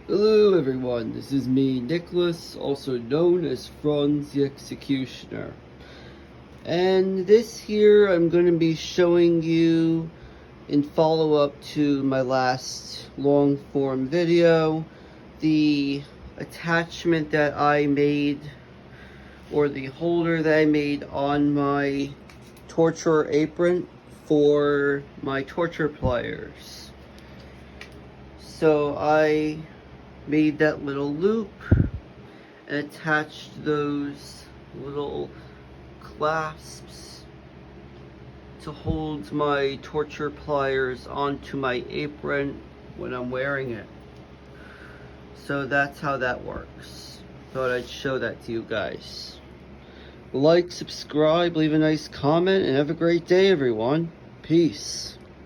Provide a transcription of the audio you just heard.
Hello everyone, this is me, Nicholas, also known as Franz the Executioner. And this here I'm going to be showing you in follow-up to my last long-form video, the attachment that I made, or the holder that I made on my torture apron for my torture pliers. So I made that little loop and attached those little clasps to hold my torture pliers onto my apron when I'm wearing it. So that's how that works. Thought I'd show that to you guys. Like, subscribe, leave a nice comment, and have a great day, everyone. Peace.